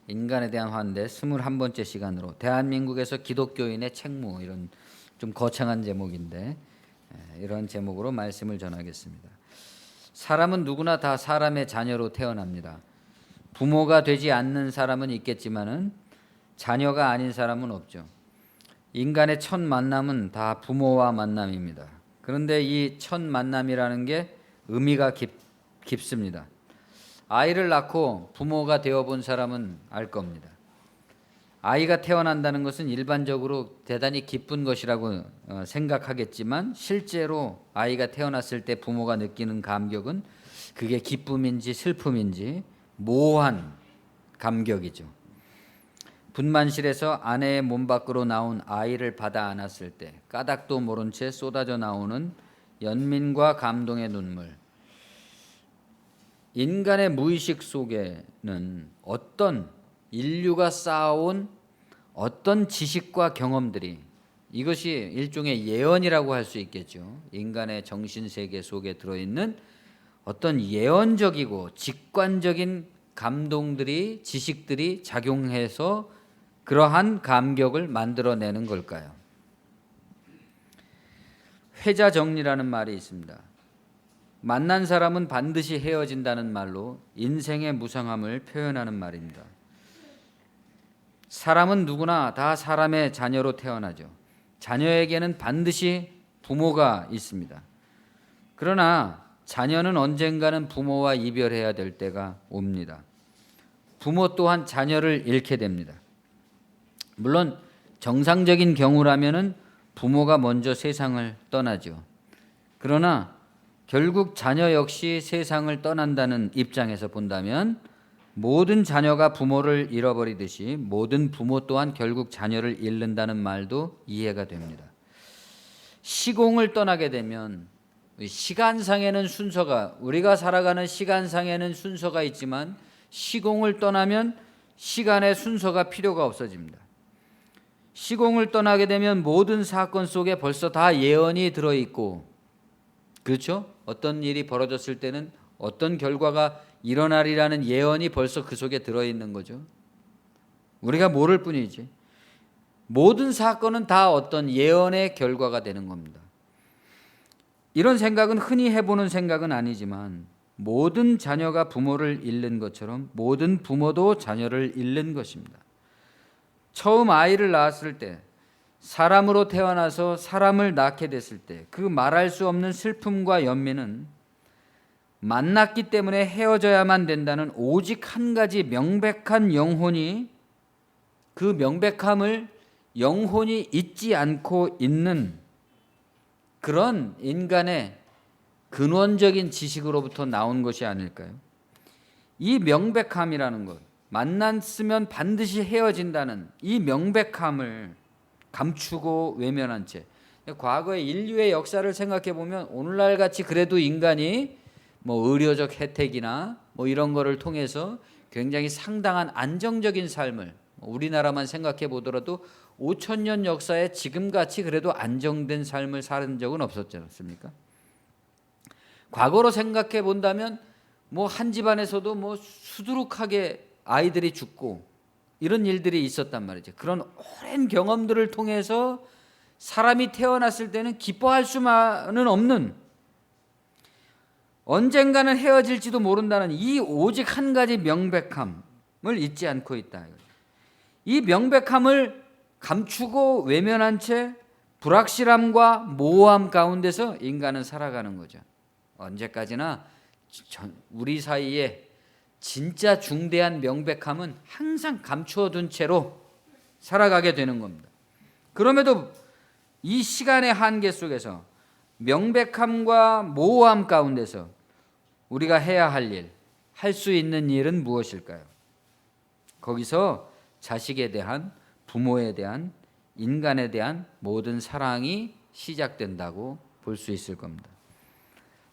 인간에 대한 환대 21번째 시간으로 대한민국에서 기독교인의 책무, 이런 좀 거창한 제목인데 이런 제목으로 말씀을 전하겠습니다. 사람은 누구나 다 사람의 자녀로 태어납니다. 부모가 되지 않는 사람은 있겠지만은 자녀가 아닌 사람은 없죠. 인간의 첫 만남은 다 부모와 만남입니다. 그런데 이 첫 만남이라는 게 의미가 깊습니다. 아이를 낳고 부모가 되어본 사람은 알 겁니다. 아이가 태어난다는 것은 일반적으로 대단히 기쁜 것이라고 생각하겠지만 실제로 아이가 태어났을 때 부모가 느끼는 감격은 그게 기쁨인지 슬픔인지 모호한 감격이죠. 분만실에서 아내의 몸 밖으로 나온 아이를 받아 안았을 때 까닭도 모른 채 쏟아져 나오는 연민과 감동의 눈물. 인간의 무의식 속에는 어떤 인류가 쌓아온 어떤 지식과 경험들이, 이것이 일종의 예언이라고 할 수 있겠죠. 인간의 정신세계 속에 들어있는 어떤 예언적이고 직관적인 감동들이, 지식들이 작용해서 그러한 감격을 만들어내는 걸까요? 회자정리라는 말이 있습니다. 만난 사람은 반드시 헤어진다는 말로 인생의 무상함을 표현하는 말입니다. 사람은 누구나 다 사람의 자녀로 태어나죠. 자녀에게는 반드시 부모가 있습니다. 그러나 자녀는 언젠가는 부모와 이별해야 될 때가 옵니다. 부모 또한 자녀를 잃게 됩니다. 물론 정상적인 경우라면은 부모가 먼저 세상을 떠나죠. 그러나 결국 자녀 역시 세상을 떠난다는 입장에서 본다면 모든 자녀가 부모를 잃어버리듯이 모든 부모 또한 결국 자녀를 잃는다는 말도 이해가 됩니다. 시공을 떠나게 되면 시간상에는 순서가, 우리가 살아가는 시간상에는 순서가 있지만 시공을 떠나면 시간의 순서가 필요가 없어집니다. 시공을 떠나게 되면 모든 사건 속에 벌써 다 예언이 들어있고, 그렇죠? 어떤 일이 벌어졌을 때는 어떤 결과가 일어나리라는 예언이 벌써 그 속에 들어있는 거죠. 우리가 모를 뿐이지. 모든 사건은 다 어떤 예언의 결과가 되는 겁니다. 이런 생각은 흔히 해보는 생각은 아니지만 모든 자녀가 부모를 잃는 것처럼 모든 부모도 자녀를 잃는 것입니다. 처음 아이를 낳았을 때, 사람으로 태어나서 사람을 낳게 됐을 때 그 말할 수 없는 슬픔과 연민은 만났기 때문에 헤어져야만 된다는 오직 한 가지 명백한 영혼이, 그 명백함을 영혼이 잊지 않고 있는 그런 인간의 근원적인 지식으로부터 나온 것이 아닐까요? 이 명백함이라는 것, 만났으면 반드시 헤어진다는 이 명백함을 감추고 외면한 채, 과거의 인류의 역사를 생각해 보면 오늘날 같이 그래도 인간이 의료적 혜택이나 이런 거를 통해서 굉장히 상당한 안정적인 삶을, 우리나라만 생각해 보더라도 5,000년 역사에 지금같이 그래도 안정된 삶을 사는 적은 없었지 않습니까? 과거로 생각해 본다면 한 집안에서도 수두룩하게 아이들이 죽고 이런 일들이 있었단 말이죠. 그런 오랜 경험들을 통해서 사람이 태어났을 때는 기뻐할 수만은 없는, 언젠가는 헤어질지도 모른다는 이 오직 한 가지 명백함을 잊지 않고 있다. 이 명백함을 감추고 외면한 채 불확실함과 모호함 가운데서 인간은 살아가는 거죠. 언제까지나 우리 사이에 진짜 중대한 명백함은 항상 감추어둔 채로 살아가게 되는 겁니다. 그럼에도 이 시간의 한계 속에서 명백함과 모호함 가운데서 우리가 해야 할 일, 할 수 있는 일은 무엇일까요? 거기서 자식에 대한, 부모에 대한, 인간에 대한 모든 사랑이 시작된다고 볼 수 있을 겁니다.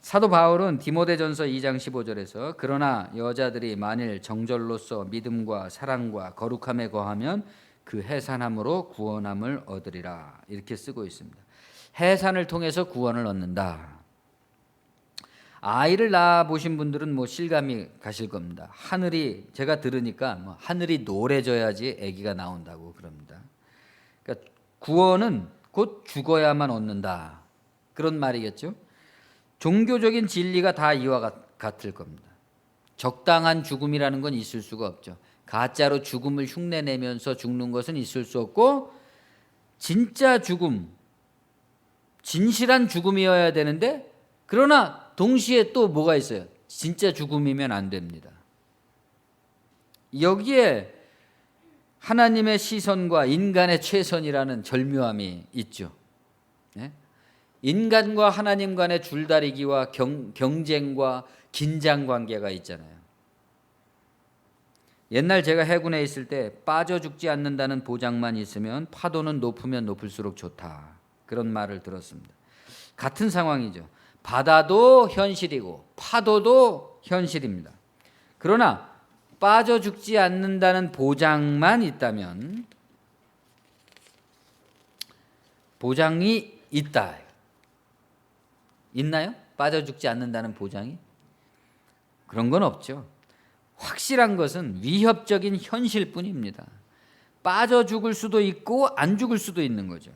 사도 바울은 디모데전서 2장 15절에서 그러나 여자들이 만일 정절로서 믿음과 사랑과 거룩함에 거하면 그 해산함으로 구원함을 얻으리라, 이렇게 쓰고 있습니다. 해산을 통해서 구원을 얻는다. 아이를 낳아 보신 분들은 뭐 실감이 가실 겁니다. 하늘이 제가 들으니까 뭐 하늘이 노래져야지 아기가 나온다고 그럽니다. 그러니까 구원은 곧 죽어야만 얻는다 그런 말이겠죠. 종교적인 진리가 다 이와 같을 겁니다. 적당한 죽음이라는 건 있을 수가 없죠. 가짜로 죽음을 흉내내면서 죽는 것은 있을 수 없고 진짜 죽음, 진실한 죽음이어야 되는데 그러나 동시에 또 뭐가 있어요? 진짜 죽음이면 안 됩니다. 여기에 하나님의 시선과 인간의 최선이라는 절묘함이 있죠. 네? 인간과 하나님 간의 줄다리기와 경쟁과 긴장 관계가 있잖아요. 옛날 제가 해군에 있을 때 빠져 죽지 않는다는 보장만 있으면 파도는 높으면 높을수록 좋다. 그런 말을 들었습니다. 같은 상황이죠. 바다도 현실이고 파도도 현실입니다. 그러나 빠져 죽지 않는다는 보장만 있다면 보장이 있다. 있나요? 빠져 죽지 않는다는 보장이? 그런 건 없죠. 확실한 것은 위협적인 현실뿐입니다. 빠져 죽을 수도 있고 안 죽을 수도 있는 거죠.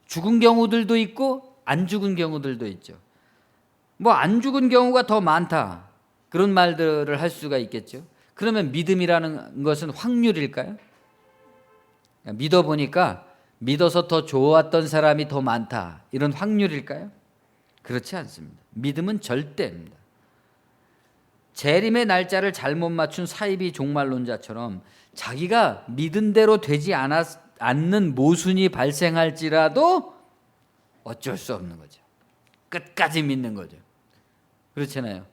죽은 경우들도 있고 안 죽은 경우들도 있죠. 뭐 안 죽은 경우가 더 많다. 그런 말들을 할 수가 있겠죠. 그러면 믿음이라는 것은 확률일까요? 믿어보니까 믿어서 더 좋았던 사람이 더 많다. 이런 확률일까요? 그렇지 않습니다. 믿음은 절대입니다. 재림의 날짜를 잘못 맞춘 사이비 종말론자처럼 자기가 믿은 대로 되지 않는 모순이 발생할지라도 어쩔 수 없는 거죠. 끝까지 믿는 거죠. 그렇잖아요.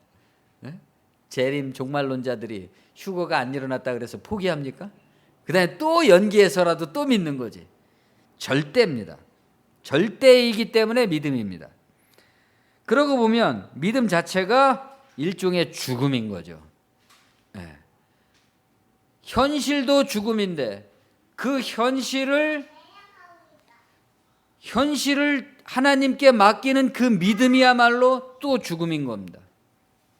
네? 재림 종말론자들이 휴거가 안 일어났다 그래서 포기합니까? 그 다음에 또 연기해서라도 또 믿는 거지. 절대입니다. 절대이기 때문에 믿음입니다. 그러고 보면 믿음 자체가 일종의 죽음인 거죠. 네. 현실도 죽음인데 그 현실을 하나님께 맡기는 그 믿음이야말로 또 죽음인 겁니다.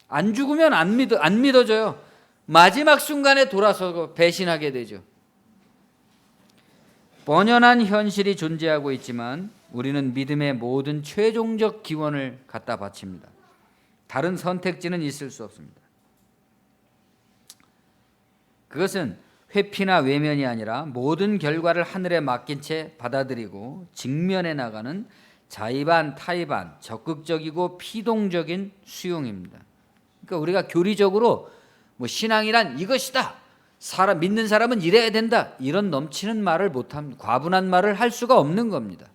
안 죽으면 안 믿어져요. 마지막 순간에 돌아서고 배신하게 되죠. 뻔연한 현실이 존재하고 있지만 우리는 믿음의 모든 최종적 기원을 갖다 바칩니다. 다른 선택지는 있을 수 없습니다. 그것은 회피나 외면이 아니라 모든 결과를 하늘에 맡긴 채 받아들이고 직면해 나가는 자의반 타의반 적극적이고 피동적인 수용입니다. 그러니까 우리가 교리적으로 뭐 신앙이란 이것이다. 믿는 사람은 이래야 된다. 이런 넘치는 말을 못합니다. 과분한 말을 할 수가 없는 겁니다.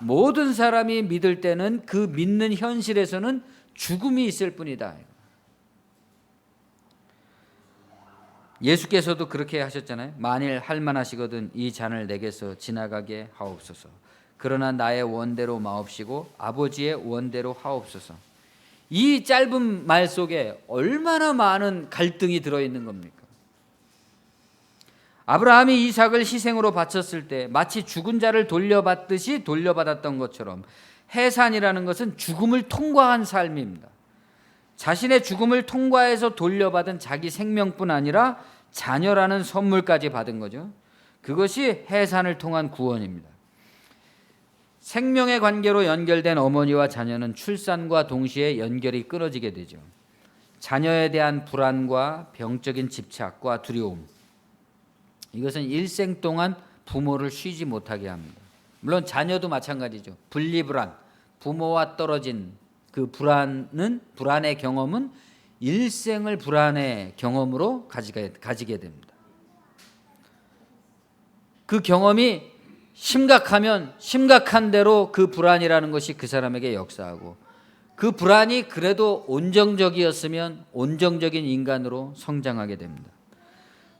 모든 사람이 믿을 때는 그 믿는 현실에서는 죽음이 있을 뿐이다. 예수께서도 그렇게 하셨잖아요. 만일 할만하시거든 이 잔을 내게서 지나가게 하옵소서. 그러나 나의 원대로 마옵시고 아버지의 원대로 하옵소서. 이 짧은 말 속에 얼마나 많은 갈등이 들어있는 겁니까? 아브라함이 이삭을 희생으로 바쳤을 때 마치 죽은 자를 돌려받듯이 돌려받았던 것처럼 해산이라는 것은 죽음을 통과한 삶입니다. 자신의 죽음을 통과해서 돌려받은 자기 생명뿐 아니라 자녀라는 선물까지 받은 거죠. 그것이 해산을 통한 구원입니다. 생명의 관계로 연결된 어머니와 자녀는 출산과 동시에 연결이 끊어지게 되죠. 자녀에 대한 불안과 병적인 집착과 두려움, 이것은 일생 동안 부모를 쉬지 못하게 합니다. 물론 자녀도 마찬가지죠. 분리불안, 부모와 떨어진 그 불안의 경험은 일생을 불안의 경험으로 가지게 됩니다. 그 경험이 심각하면 심각한 대로 그 불안이라는 것이 그 사람에게 역사하고 그 불안이 그래도 온정적이었으면 온정적인 인간으로 성장하게 됩니다.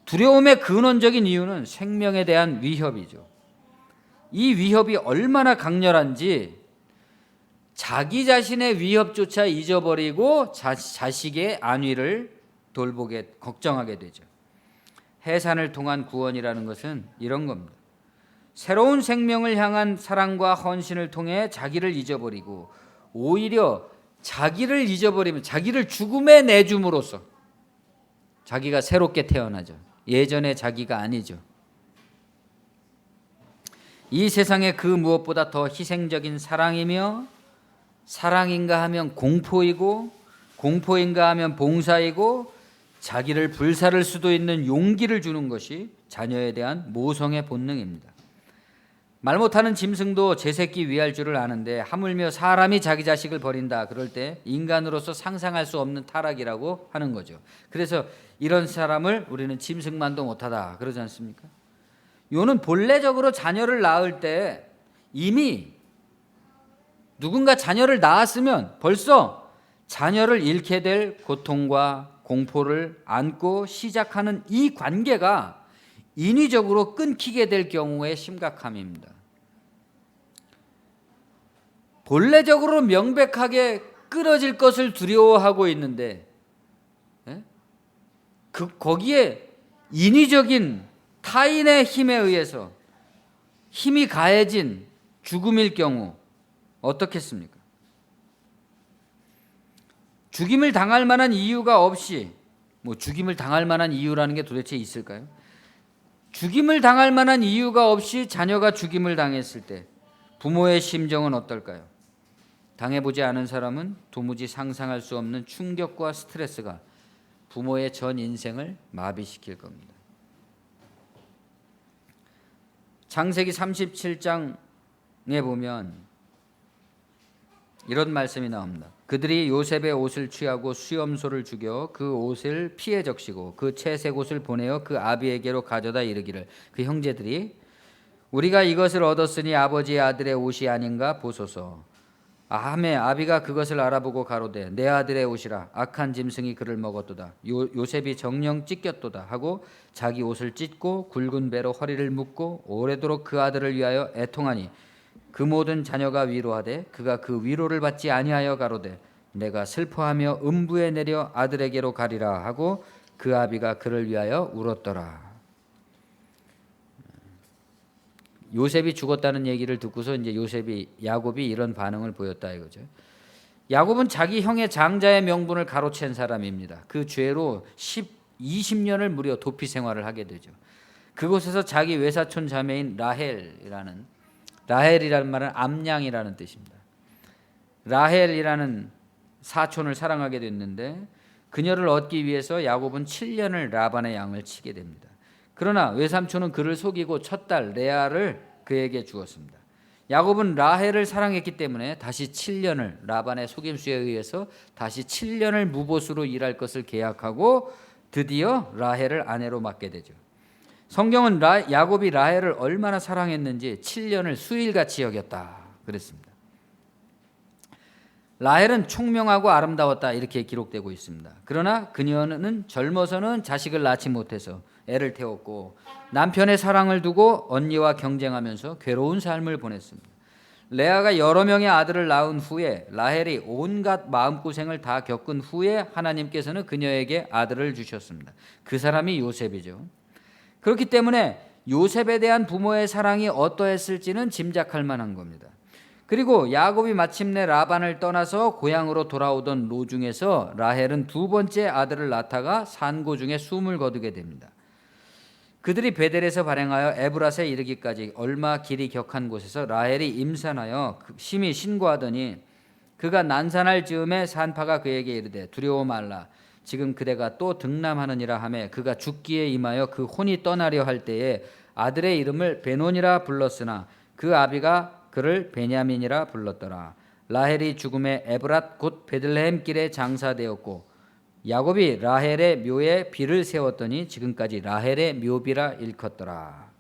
두려움의 근원적인 이유는 생명에 대한 위협이죠. 이 위협이 얼마나 강렬한지 자기 자신의 위협조차 잊어버리고 자식의 안위를 걱정하게 되죠. 해산을 통한 구원이라는 것은 이런 겁니다. 새로운 생명을 향한 사랑과 헌신을 통해 자기를 잊어버리고 오히려 자기를 잊어버리면 자기를 죽음에 내줌으로써 자기가 새롭게 태어나죠. 예전의 자기가 아니죠. 이 세상에 그 무엇보다 더 희생적인 사랑이며, 사랑인가 하면 공포이고, 공포인가 하면 봉사이고, 자기를 불사를 수도 있는 용기를 주는 것이 자녀에 대한 모성의 본능입니다. 말 못하는 짐승도 제 새끼 위할 줄을 아는데 하물며 사람이 자기 자식을 버린다 그럴 때 인간으로서 상상할 수 없는 타락이라고 하는 거죠. 그래서 이런 사람을 우리는 짐승만도 못하다 그러지 않습니까? 요는 본래적으로 자녀를 낳을 때 이미 누군가 자녀를 낳았으면 벌써 자녀를 잃게 될 고통과 공포를 안고 시작하는 이 관계가 인위적으로 끊기게 될 경우의 심각함입니다. 본래적으로 명백하게 끊어질 것을 두려워하고 있는데 거기에 인위적인 타인의 힘에 의해서 힘이 가해진 죽음일 경우 어떻겠습니까? 죽임을 당할 만한 이유가 없이, 죽임을 당할 만한 이유라는 게 도대체 있을까요? 죽임을 당할 만한 이유가 없이 자녀가 죽임을 당했을 때 부모의 심정은 어떨까요? 당해보지 않은 사람은 도무지 상상할 수 없는 충격과 스트레스가 부모의 전 인생을 마비시킬 겁니다. 창세기 37장에 보면 이런 말씀이 나옵니다. 그들이 요셉의 옷을 취하고 수염소를 죽여 그 옷을 피해 적시고 그 채색 옷을 보내어 그 아비에게로 가져다 이르기를 그 형제들이 우리가 이것을 얻었으니 아버지의 아들의 옷이 아닌가 보소서. 하매 아비가 그것을 알아보고 가로되 내 아들의 옷이라 악한 짐승이 그를 먹었도다. 요셉이 정령 찢겼도다 하고 자기 옷을 찢고 굵은 배로 허리를 묶고 오래도록 그 아들을 위하여 애통하니 그 모든 자녀가 위로하되 그가 그 위로를 받지 아니하여 가로되 내가 슬퍼하며 음부에 내려 아들에게로 가리라 하고 그 아비가 그를 위하여 울었더라. 요셉이 죽었다는 얘기를 듣고서 이제 야곱이 이런 반응을 보였다 이거죠. 야곱은 자기 형의 장자의 명분을 가로챈 사람입니다. 그 죄로 20년을 무려 도피 생활을 하게 되죠. 그곳에서 자기 외사촌 자매인 라헬이라는 말은 암양이라는 뜻입니다. 라헬이라는 사촌을 사랑하게 됐는데 그녀를 얻기 위해서 야곱은 7년을 라반의 양을 치게 됩니다. 그러나 외삼촌은 그를 속이고 첫딸 레아를 그에게 주었습니다. 야곱은 라헬을 사랑했기 때문에 다시 7년을 라반의 속임수에 의해서 다시 7년을 무보수로 일할 것을 계약하고 드디어 라헬을 아내로 맡게 되죠. 성경은 야곱이 라헬을 얼마나 사랑했는지 7년을 수일같이 여겼다 그랬습니다. 라헬은 총명하고 아름다웠다 이렇게 기록되고 있습니다. 그러나 그녀는 젊어서는 자식을 낳지 못해서 애를 태웠고 남편의 사랑을 두고 언니와 경쟁하면서 괴로운 삶을 보냈습니다. 레아가 여러 명의 아들을 낳은 후에 라헬이 온갖 마음고생을 다 겪은 후에 하나님께서는 그녀에게 아들을 주셨습니다. 그 사람이 요셉이죠. 그렇기 때문에 요셉에 대한 부모의 사랑이 어떠했을지는 짐작할 만한 겁니다. 그리고 야곱이 마침내 라반을 떠나서 고향으로 돌아오던 로중에서 라헬은 두 번째 아들을 낳다가 산고 중에 숨을 거두게 됩니다. 그들이 베델에서 발행하여 에브랏에 이르기까지 얼마 길이 격한 곳에서 라헬이 임산하여 심히 신고하더니 그가 난산할 즈음에 산파가 그에게 이르되 두려워 말라 지금 그대가 또 등남하느니라 하매 그가 죽기에 임하여 그 혼이 떠나려 할 때에 아들의 이름을 베논이라 불렀으나 그 아비가 그를 베냐민이라 불렀더라. 라헬이 죽음에 에브랏 곧 베들레헴 길에 장사되었고 야곱이 라헬의 묘에 비를 세웠더니 지금까지 라헬의 묘비라 일컫더라.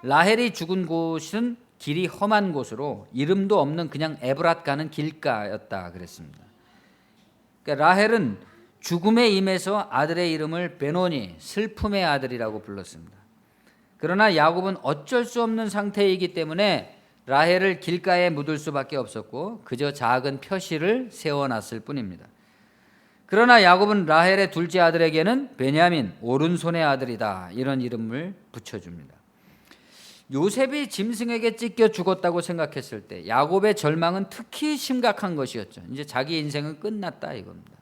라헬이 죽은 곳은 길이 험한 곳으로 이름도 없는 그냥 에브랏 가는 길가였다 그랬습니다. 그러니까 라헬은 죽음에 임해서 아들의 이름을 베논이 슬픔의 아들이라고 불렀습니다. 그러나 야곱은 어쩔 수 없는 상태이기 때문에 라헬을 길가에 묻을 수밖에 없었고 그저 작은 표시를 세워놨을 뿐입니다. 그러나 야곱은 라헬의 둘째 아들에게는 베냐민 오른손의 아들이다 이런 이름을 붙여줍니다. 요셉이 짐승에게 찢겨 죽었다고 생각했을 때 야곱의 절망은 특히 심각한 것이었죠. 이제 자기 인생은 끝났다 이겁니다.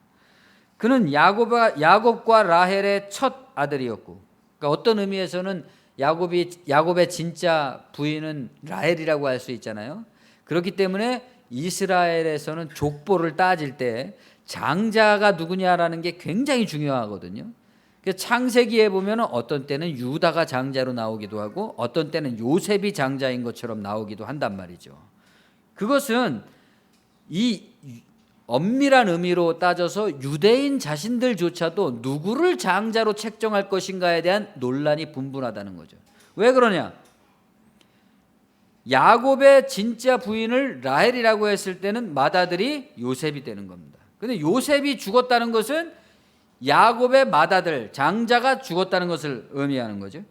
그는 야곱과 라헬의 첫 아들이었고, 그러니까 어떤 의미에서는 야곱의 진짜 부인은 라헬이라고 할 수 있잖아요. 그렇기 때문에 이스라엘에서는 족보를 따질 때 장자가 누구냐라는 게 굉장히 중요하거든요. 창세기에 보면 어떤 때는 유다가 장자로 나오기도 하고 어떤 때는 요셉이 장자인 것처럼 나오기도 한단 말이죠. 그것은 이 엄밀한 의미로 따져서 유대인 자신들조차도 누구를 장자로 책정할 것인가에 대한 논란이 분분하다는 거죠. 왜 그러냐? 야곱의 진짜 부인을 라헬이라고 했을 때는 맏아들이 요셉이 되는 겁니다. 그런데 요셉이 죽었다는 것은 야곱의 맏아들 장자가 죽었다는 것을 의미하는 거죠.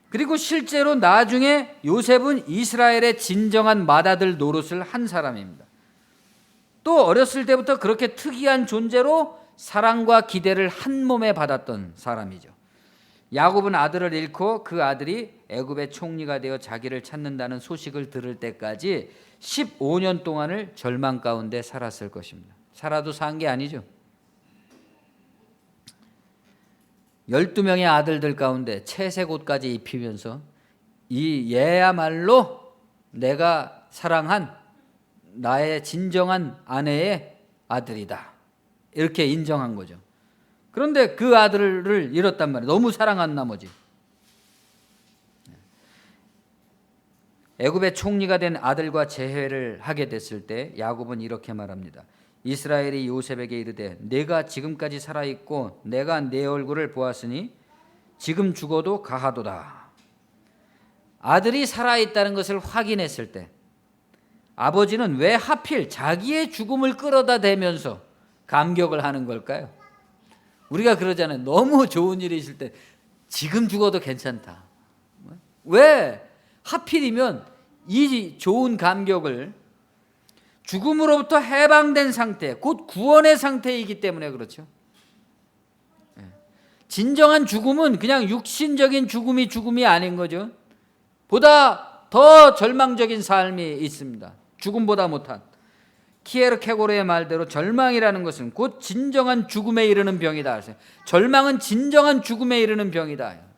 그리고 실제로 나중에 요셉은 이스라엘의 진정한 맏아들 노릇을 한 사람입니다. 또 어렸을 때부터 그렇게 특이한 존재로 사랑과 기대를 한 몸에 받았던 사람이죠. 야곱은 아들을 잃고 그 아들이 애굽의 총리가 되어 자기를 찾는다는 소식을 들을 때까지 15년 동안을 절망 가운데 살았을 것입니다. 살아도 산 게 아니죠. 12명의 아들들 가운데 채색 옷까지 입히면서 이 얘야말로 내가 사랑한 나의 진정한 아내의 아들이다, 이렇게 인정한 거죠. 그런데 그 아들을 잃었단 말이에요. 너무 사랑한 나머지. 애굽의 총리가 된 아들과 재회를 하게 됐을 때 야곱은 이렇게 말합니다. 이스라엘이 요셉에게 이르되 내가 지금까지 살아있고 내가 내 얼굴을 보았으니 지금 죽어도 가하도다. 아들이 살아있다는 것을 확인했을 때 아버지는 왜 하필 자기의 죽음을 끌어다 대면서 감격을 하는 걸까요? 우리가 그러잖아요. 너무 좋은 일이 있을 때 지금 죽어도 괜찮다. 왜 하필이면 이 좋은 감격을 죽음으로부터 해방된 상태, 곧 구원의 상태이기 때문에 그렇죠. 진정한 죽음은 그냥 육신적인 죽음이 아닌 거죠. 보다 더 절망적인 삶이 있습니다. 죽음보다 못한. 키에르케고르의 말대로 절망이라는 것은 곧 진정한 죽음에 이르는 병이다. 절망은 진정한 죽음에 이르는 병이다.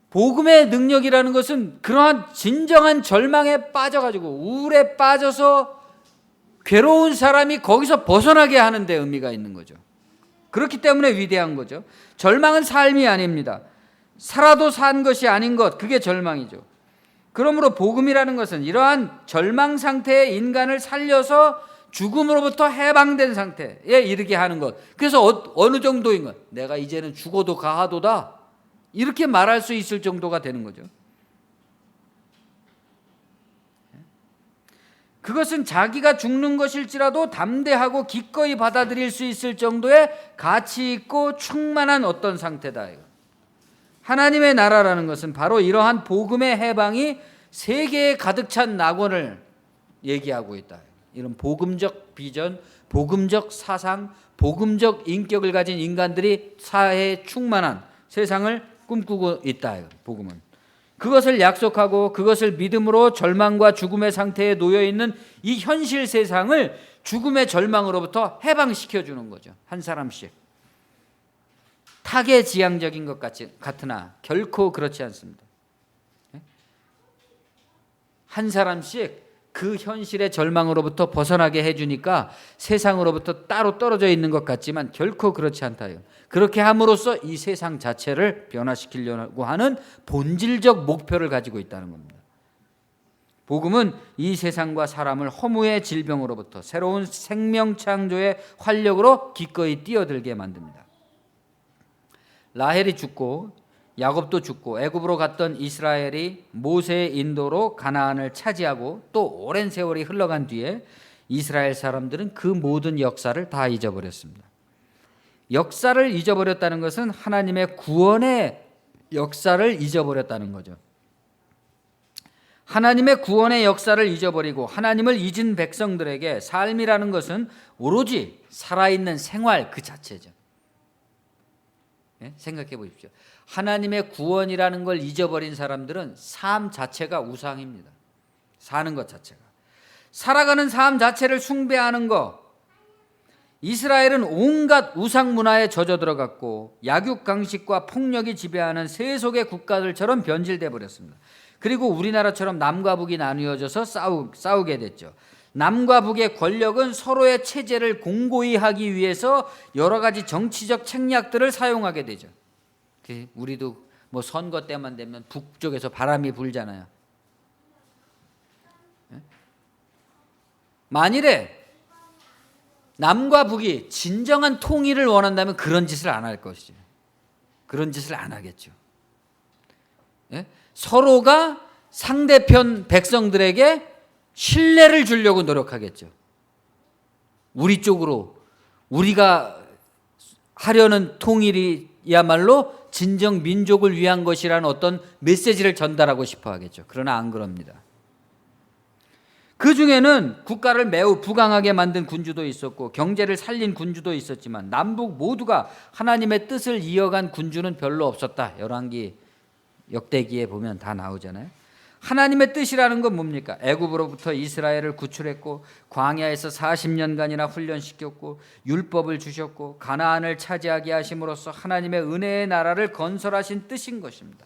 복음의 능력이라는 것은 그러한 진정한 절망에 빠져가지고 우울에 빠져서 괴로운 사람이 거기서 벗어나게 하는 데 의미가 있는 거죠. 그렇기 때문에 위대한 거죠. 절망은 삶이 아닙니다. 살아도 산 것이 아닌 것, 그게 절망이죠. 그러므로 복음이라는 것은 이러한 절망 상태의 인간을 살려서 죽음으로부터 해방된 상태에 이르게 하는 것. 그래서 어느 정도인 것? 내가 이제는 죽어도 가하도다, 이렇게 말할 수 있을 정도가 되는 거죠. 그것은 자기가 죽는 것일지라도 담대하고 기꺼이 받아들일 수 있을 정도의 가치 있고 충만한 어떤 상태다. 하나님의 나라라는 것은 바로 이러한 복음의 해방이 세계에 가득 찬 낙원을 얘기하고 있다. 이런 복음적 비전, 복음적 사상, 복음적 인격을 가진 인간들이 사회에 충만한 세상을 꿈꾸고 있다. 복음은 그것을 약속하고 그것을 믿음으로 절망과 죽음의 상태에 놓여 있는 이 현실 세상을 죽음의 절망으로부터 해방시켜 주는 거죠. 한 사람씩. 타계지향적인 것 같으나 결코 그렇지 않습니다. 한 사람씩 그 현실의 절망으로부터 벗어나게 해주니까 세상으로부터 따로 떨어져 있는 것 같지만 결코 그렇지 않다요. 그렇게 함으로써 이 세상 자체를 변화시키려고 하는 본질적 목표를 가지고 있다는 겁니다. 복음은 이 세상과 사람을 허무의 질병으로부터 새로운 생명 창조의 활력으로 기꺼이 뛰어들게 만듭니다. 라헬이 죽고 야곱도 죽고 애굽으로 갔던 이스라엘이 모세의 인도로 가나안을 차지하고 또 오랜 세월이 흘러간 뒤에 이스라엘 사람들은 그 모든 역사를 다 잊어버렸습니다. 역사를 잊어버렸다는 것은 하나님의 구원의 역사를 잊어버렸다는 거죠. 하나님의 구원의 역사를 잊어버리고 하나님을 잊은 백성들에게 삶이라는 것은 오로지 살아있는 생활 그 자체죠. 생각해 보십시오. 하나님의 구원이라는 걸 잊어버린 사람들은 삶 자체가 우상입니다. 사는 것 자체가. 살아가는 삶 자체를 숭배하는 것. 이스라엘은 온갖 우상 문화에 젖어 들어갔고 약육강식과 폭력이 지배하는 세속의 국가들처럼 변질돼 버렸습니다. 그리고 우리나라처럼 남과 북이 나뉘어져서 싸우게 됐죠. 남과 북의 권력은 서로의 체제를 공고히 하기 위해서 여러 가지 정치적 책략들을 사용하게 되죠. 우리도 뭐 선거 때만 되면 북쪽에서 바람이 불잖아요. 만일에 남과 북이 진정한 통일을 원한다면 그런 짓을 안 할 것이죠. 그런 짓을 안 하겠죠. 서로가 상대편 백성들에게 신뢰를 주려고 노력하겠죠. 우리 쪽으로 우리가 하려는 통일이야말로 진정 민족을 위한 것이라는 어떤 메시지를 전달하고 싶어 하겠죠. 그러나 안 그럽니다. 그 중에는 국가를 매우 부강하게 만든 군주도 있었고 경제를 살린 군주도 있었지만 남북 모두가 하나님의 뜻을 이어간 군주는 별로 없었다. 열왕기 역대기에 보면 다 나오잖아요. 하나님의 뜻이라는 건 뭡니까? 애굽으로부터 이스라엘을 구출했고 광야에서 40년간이나 훈련시켰고 율법을 주셨고 가나안을 차지하게 하심으로써 하나님의 은혜의 나라를 건설하신 뜻인 것입니다.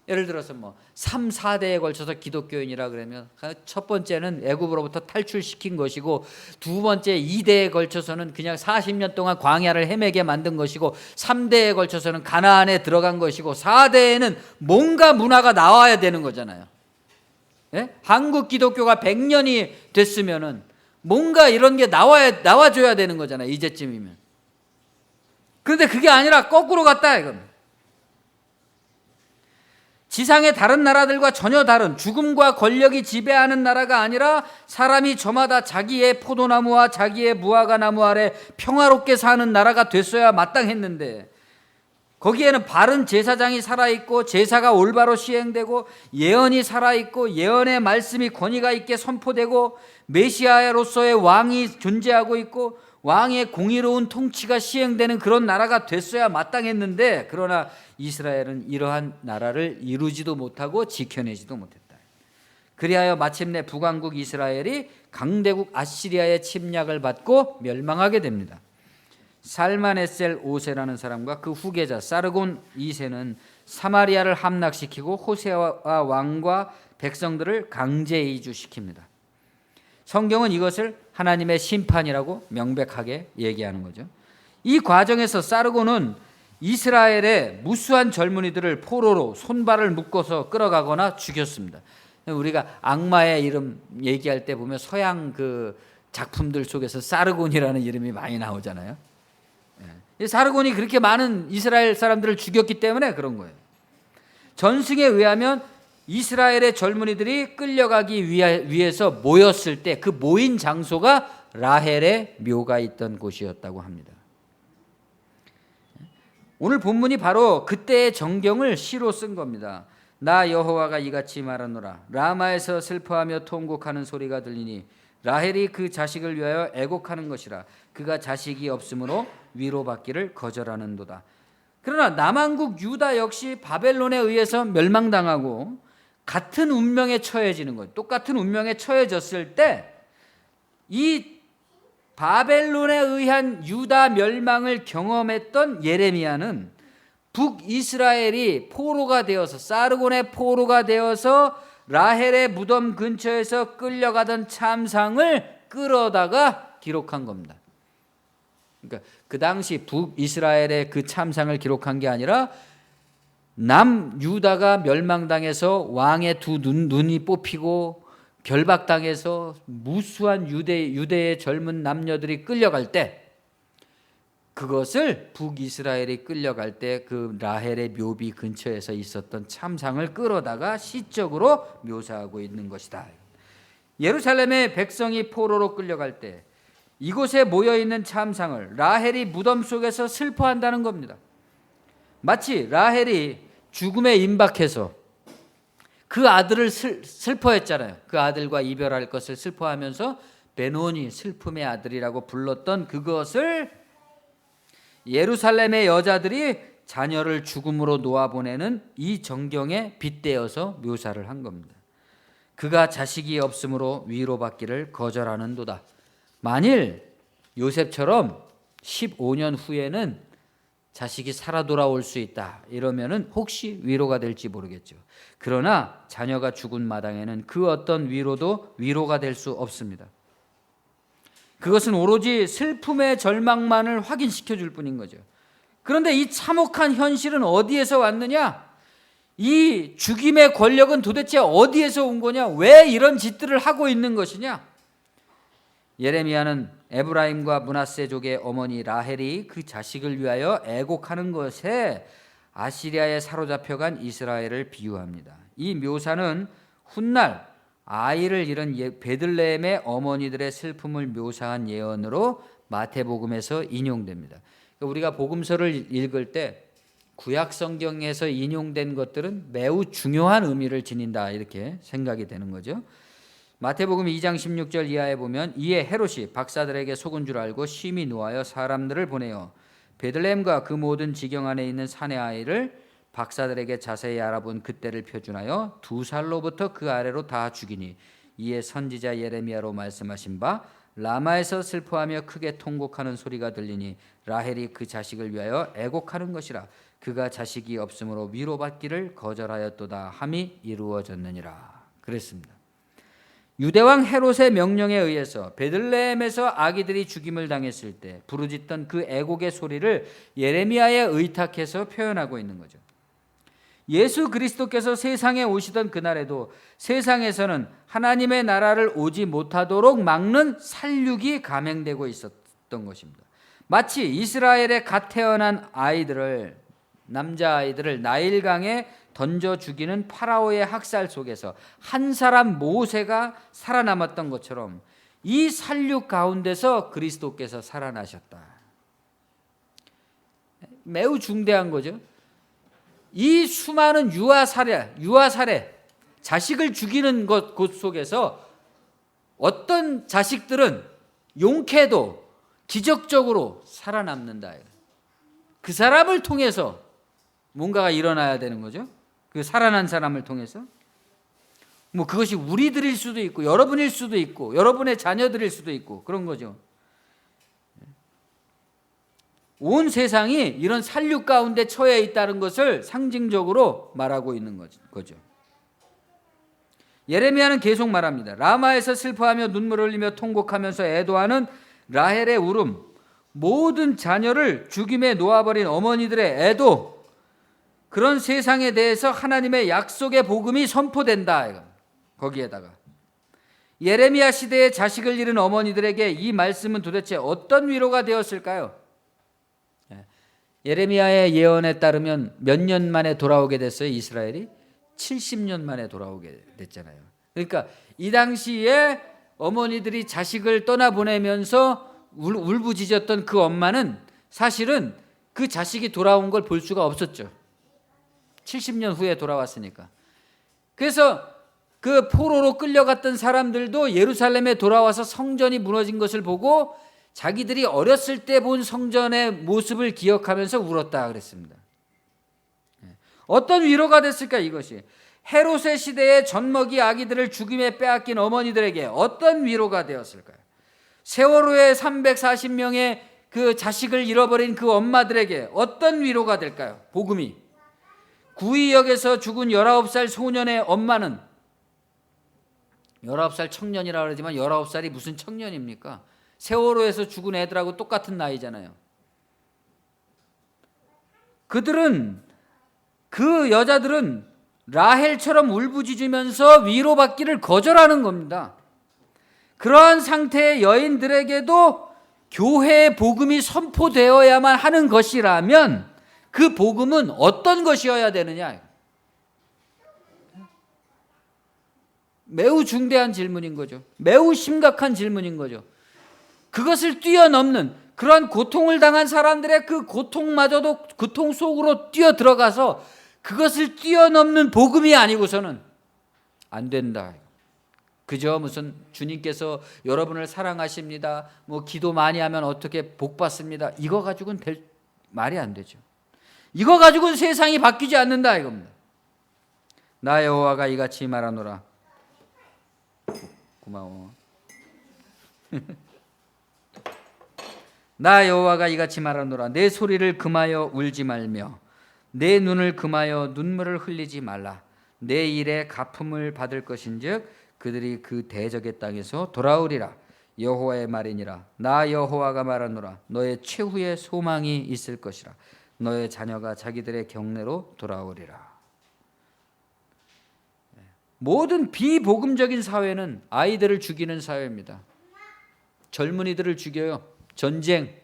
예를 들어서 뭐 3, 4대에 걸쳐서 기독교인이라 그러면 첫 번째는 애굽으로부터 탈출시킨 것이고 두 번째 2대에 걸쳐서는 그냥 40년 동안 광야를 헤매게 만든 것이고 3대에 걸쳐서는 가나안에 들어간 것이고 4대에는 뭔가 문화가 나와야 되는 거잖아요. 한국 기독교가 100년이 됐으면은 뭔가 이런 게 나와줘야 되는 거잖아요. 이제쯤이면. 그런데 그게 아니라 거꾸로 갔다 이건. 지상의 다른 나라들과 전혀 다른 죽음과 권력이 지배하는 나라가 아니라 사람이 저마다 자기의 포도나무와 자기의 무화과나무 아래 평화롭게 사는 나라가 됐어야 마땅했는데 거기에는 바른 제사장이 살아있고 제사가 올바로 시행되고 예언이 살아있고 예언의 말씀이 권위가 있게 선포되고 메시아로서의 왕이 존재하고 있고 왕의 공의로운 통치가 시행되는 그런 나라가 됐어야 마땅했는데 그러나 이스라엘은 이러한 나라를 이루지도 못하고 지켜내지도 못했다. 그리하여 마침내 북왕국 이스라엘이 강대국 아시리아의 침략을 받고 멸망하게 됩니다. 살마네셀 5세라는 사람과 그 후계자 사르곤 2세는 사마리아를 함락시키고 호세아 왕과 백성들을 강제 이주시킵니다. 성경은 이것을 하나님의 심판이라고 명백하게 얘기하는 거죠. 이 과정에서 사르곤은 이스라엘의 무수한 젊은이들을 포로로 손발을 묶어서 끌어가거나 죽였습니다. 우리가 악마의 이름 얘기할 때 보면 서양 그 작품들 속에서 사르곤이라는 이름이 많이 나오잖아요. 사르곤이 그렇게 많은 이스라엘 사람들을 죽였기 때문에 그런 거예요. 전승에 의하면 이스라엘의 젊은이들이 끌려가기 위해서 모였을 때 그 모인 장소가 라헬의 묘가 있던 곳이었다고 합니다. 오늘 본문이 바로 그때의 정경을 시로 쓴 겁니다. 나 여호와가 이같이 말하노라. 라마에서 슬퍼하며 통곡하는 소리가 들리니 라헬이 그 자식을 위하여 애곡하는 것이라. 그가 자식이 없으므로 위로받기를 거절하는도다. 그러나 남왕국 유다 역시 바벨론에 의해서 멸망당하고 같은 운명에 처해지는 거예요. 똑같은 운명에 처해졌을 때 이 바벨론에 의한 유다 멸망을 경험했던 예레미야는 북이스라엘이 포로가 되어서 사르곤의 포로가 되어서 라헬의 무덤 근처에서 끌려가던 참상을 끌어다가 기록한 겁니다. 그러니까 그 당시 북이스라엘의 그 참상을 기록한 게 아니라 남유다가 멸망당해서 왕의 두 눈이 뽑히고 결박당해서 무수한 유대의 젊은 남녀들이 끌려갈 때 그것을 북이스라엘이 끌려갈 때 그 라헬의 묘비 근처에서 있었던 참상을 끌어다가 시적으로 묘사하고 있는 것이다. 예루살렘의 백성이 포로로 끌려갈 때 이곳에 모여있는 참상을 라헬이 무덤 속에서 슬퍼한다는 겁니다. 마치 라헬이 죽음에 임박해서 그 아들을 슬퍼했잖아요. 그 아들과 이별할 것을 슬퍼하면서 베노니 슬픔의 아들이라고 불렀던 그것을 예루살렘의 여자들이 자녀를 죽음으로 놓아보내는 이 정경에 빗대어서 묘사를 한 겁니다. 그가 자식이 없으므로 위로받기를 거절하는도다. 만일 요셉처럼 15년 후에는 자식이 살아 돌아올 수 있다 이러면은 혹시 위로가 될지 모르겠죠. 그러나 자녀가 죽은 마당에는 그 어떤 위로도 위로가 될 수 없습니다. 그것은 오로지 슬픔의 절망만을 확인시켜 줄 뿐인 거죠. 그런데 이 참혹한 현실은 어디에서 왔느냐? 이 죽임의 권력은 도대체 어디에서 온 거냐? 왜 이런 짓들을 하고 있는 것이냐? 예레미야는 에브라임과 므낫세족의 어머니 라헬이 그 자식을 위하여 애곡하는 것에 아시리아에 사로잡혀간 이스라엘을 비유합니다. 이 묘사는 훗날 아이를 잃은 베들레헴의 어머니들의 슬픔을 묘사한 예언으로 마태복음에서 인용됩니다. 우리가 복음서를 읽을 때 구약 성경에서 인용된 것들은 매우 중요한 의미를 지닌다 이렇게 생각이 되는 거죠. 마태복음 2장 16절 이하에 보면 이에 헤롯이 박사들에게 속은 줄 알고 심히 노하여 사람들을 보내어 베들레헴과 그 모든 지경 안에 있는 사내 아이를 박사들에게 자세히 알아본 그때를 표준하여 2살로부터 그 아래로 다 죽이니 이에 선지자 예레미야로 말씀하신 바 라마에서 슬퍼하며 크게 통곡하는 소리가 들리니 라헬이 그 자식을 위하여 애곡하는 것이라. 그가 자식이 없으므로 위로받기를 거절하였도다 함이 이루어졌느니라. 그랬습니다. 유대왕 헤롯의 명령에 의해서 베들레헴에서 아기들이 죽임을 당했을 때 부르짖던 그 애곡의 소리를 예레미야에 의탁해서 표현하고 있는 거죠. 예수 그리스도께서 세상에 오시던 그날에도 세상에서는 하나님의 나라를 오지 못하도록 막는 살육이 감행되고 있었던 것입니다. 마치 이스라엘에 갓 태어난 아이들을, 남자아이들을 나일강에 던져 죽이는 파라오의 학살 속에서 한 사람 모세가 살아남았던 것처럼 이 살육 가운데서 그리스도께서 살아나셨다. 매우 중대한 거죠. 이 수많은 유아 살해, 자식을 죽이는 곳 속에서 어떤 자식들은 용케도 기적적으로 살아남는다. 그 사람을 통해서 뭔가가 일어나야 되는 거죠. 그 살아난 사람을 통해서. 뭐 그것이 우리들일 수도 있고 여러분일 수도 있고 여러분의 자녀들일 수도 있고 그런 거죠. 온 세상이 이런 살육 가운데 처해 있다는 것을 상징적으로 말하고 있는 거죠. 예레미야는 계속 말합니다. 라마에서 슬퍼하며 눈물을 흘리며 통곡하면서 애도하는 라헬의 울음, 모든 자녀를 죽임에 놓아버린 어머니들의 애도, 그런 세상에 대해서 하나님의 약속의 복음이 선포된다. 거기에다가 예레미야 시대에 자식을 잃은 어머니들에게 이 말씀은 도대체 어떤 위로가 되었을까요? 예레미야의 예언에 따르면 몇 년 만에 돌아오게 됐어요. 이스라엘이 70년 만에 돌아오게 됐잖아요. 그러니까 이 당시에 어머니들이 자식을 떠나보내면서 울부짖었던 그 엄마는 사실은 그 자식이 돌아온 걸 볼 수가 없었죠. 70년 후에 돌아왔으니까. 그래서 그 포로로 끌려갔던 사람들도 예루살렘에 돌아와서 성전이 무너진 것을 보고 자기들이 어렸을 때 본 성전의 모습을 기억하면서 울었다 그랬습니다. 어떤 위로가 됐을까 이것이? 헤롯의 시대에 젖먹이 아기들을 죽임에 빼앗긴 어머니들에게 어떤 위로가 되었을까요? 세월호에 340명의 그 자식을 잃어버린 그 엄마들에게 어떤 위로가 될까요? 복음이. 구의역에서 죽은 19살 소년의 엄마는 19살 청년이라고 그러지만 19살이 무슨 청년입니까? 세월호에서 죽은 애들하고 똑같은 나이잖아요. 그 여자들은 라헬처럼 울부짖으면서 위로받기를 거절하는 겁니다. 그러한 상태의 여인들에게도 교회의 복음이 선포되어야만 하는 것이라면 그 복음은 어떤 것이어야 되느냐? 매우 중대한 질문인 거죠. 매우 심각한 질문인 거죠. 그것을 뛰어넘는 그러한 고통을 당한 사람들의 그 고통마저도 고통 속으로 뛰어 들어가서 그것을 뛰어넘는 복음이 아니고서는 안 된다. 그저 무슨 주님께서 여러분을 사랑하십니다. 뭐 기도 많이 하면 어떻게 복 받습니다. 이거 가지고는 말이 안 되죠. 이거 가지고는 세상이 바뀌지 않는다 이겁니다. 나 여호와가 이같이 말하노라. 고마워. 나 여호와가 이같이 말하노라. 내 소리를 금하여 울지 말며 내 눈을 금하여 눈물을 흘리지 말라. 내 일에 갚음을 받을 것인즉 그들이 그 대적의 땅에서 돌아오리라. 여호와의 말이니라. 나 여호와가 말하노라. 너의 최후의 소망이 있을 것이라. 너의 자녀가 자기들의 경내로 돌아오리라. 모든 비복음적인 사회는 아이들을 죽이는 사회입니다. 젊은이들을 죽여요. 전쟁,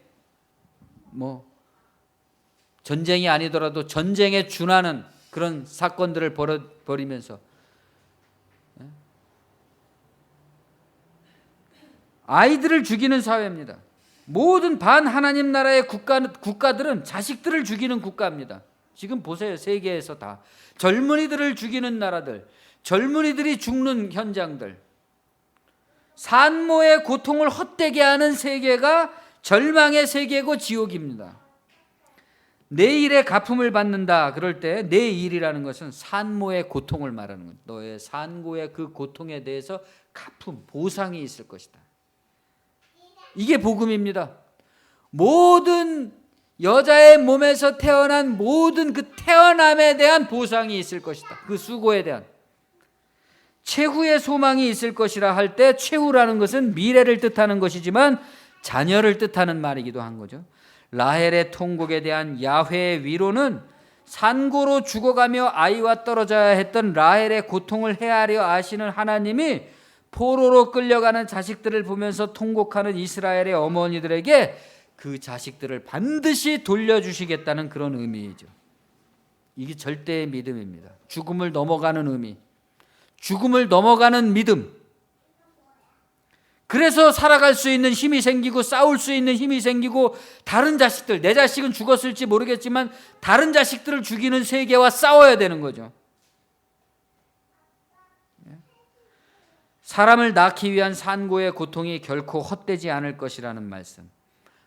전쟁이 아니더라도 전쟁에 준하는 그런 사건들을 벌이면서 아이들을 죽이는 사회입니다. 모든 반하나님 나라의 국가들은 자식들을 죽이는 국가입니다. 지금 보세요. 세계에서 다 젊은이들을 죽이는 나라들, 젊은이들이 죽는 현장들, 산모의 고통을 헛되게 하는 세계가 절망의 세계고 지옥입니다. 내 일에 갚음을 받는다 그럴 때 내 일이라는 것은 산모의 고통을 말하는 것. 너의 산고의 그 고통에 대해서 갚음, 보상이 있을 것이다. 이게 복음입니다. 모든 여자의 몸에서 태어난 모든 그 태어남에 대한 보상이 있을 것이다. 그 수고에 대한 최후의 소망이 있을 것이라 할 때 최후라는 것은 미래를 뜻하는 것이지만 자녀를 뜻하는 말이기도 한 거죠. 라헬의 통곡에 대한 야훼의 위로는 산고로 죽어가며 아이와 떨어져야 했던 라헬의 고통을 헤아려 아시는 하나님이 포로로 끌려가는 자식들을 보면서 통곡하는 이스라엘의 어머니들에게 그 자식들을 반드시 돌려주시겠다는 그런 의미이죠. 이게 절대의 믿음입니다. 죽음을 넘어가는 의미, 죽음을 넘어가는 믿음. 그래서 살아갈 수 있는 힘이 생기고 싸울 수 있는 힘이 생기고 다른 자식들, 내 자식은 죽었을지 모르겠지만 다른 자식들을 죽이는 세계와 싸워야 되는 거죠. 사람을 낳기 위한 산고의 고통이 결코 헛되지 않을 것이라는 말씀.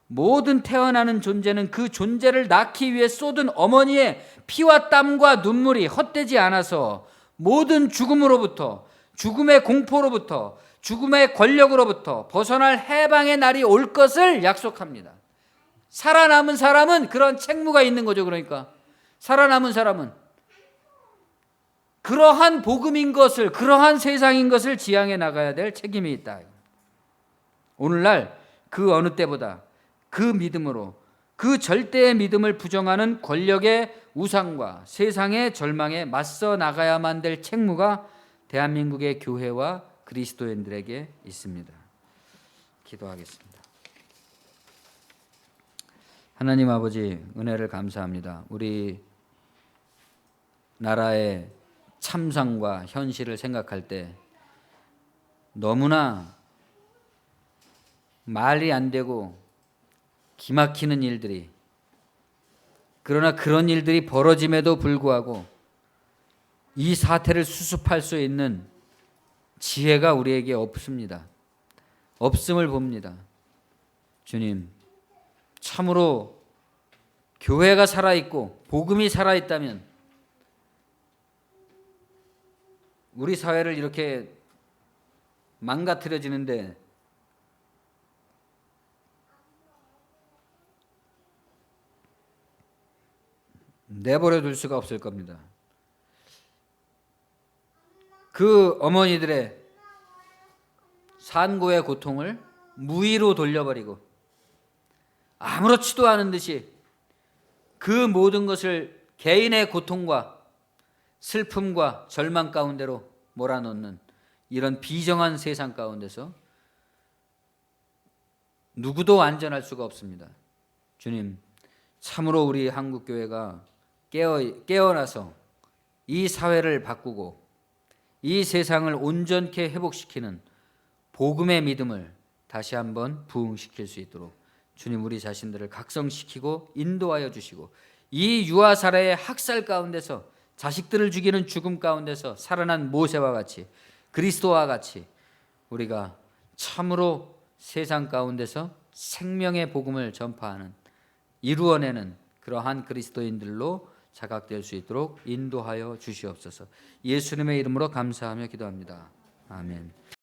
모든 태어나는 존재는 그 존재를 낳기 위해 쏟은 어머니의 피와 땀과 눈물이 헛되지 않아서 모든 죽음으로부터, 죽음의 공포로부터, 죽음의 권력으로부터 벗어날 해방의 날이 올 것을 약속합니다. 살아남은 사람은 그런 책무가 있는 거죠. 그러니까 살아남은 사람은 그러한 복음인 것을, 그러한 세상인 것을 지향해 나가야 될 책임이 있다. 오늘날 그 어느 때보다 그 믿음으로, 그 절대의 믿음을 부정하는 권력의 우상과 세상의 절망에 맞서 나가야만 될 책무가 대한민국의 교회와 그리스도인들에게 있습니다. 기도하겠습니다. 하나님 아버지, 은혜를 감사합니다. 우리 나라의 참상과 현실을 생각할 때 너무나 말이 안 되고 기막히는 일들이, 그러나 그런 일들이 벌어짐에도 불구하고 이 사태를 수습할 수 있는 지혜가 우리에게 없습니다. 없음을 봅니다. 주님, 참으로 교회가 살아있고 복음이 살아있다면 우리 사회를 이렇게 망가뜨려지는데 내버려 둘 수가 없을 겁니다. 그 어머니들의 산고의 고통을 무의로 돌려버리고 아무렇지도 않은 듯이 그 모든 것을 개인의 고통과 슬픔과 절망 가운데로 몰아넣는 이런 비정한 세상 가운데서 누구도 안전할 수가 없습니다. 주님, 참으로 우리 한국교회가 깨어나서 이 사회를 바꾸고 이 세상을 온전케 회복시키는 복음의 믿음을 다시 한번 부흥시킬 수 있도록 주님, 우리 자신들을 각성시키고 인도하여 주시고 이 유아사례의 학살 가운데서 자식들을 죽이는 죽음 가운데서 살아난 모세와 같이, 그리스도와 같이 우리가 참으로 세상 가운데서 생명의 복음을 전파하는, 이루어내는 그러한 그리스도인들로 자각될 수 있도록 인도하여 주시옵소서. 예수님의 이름으로 감사하며 기도합니다. 아멘.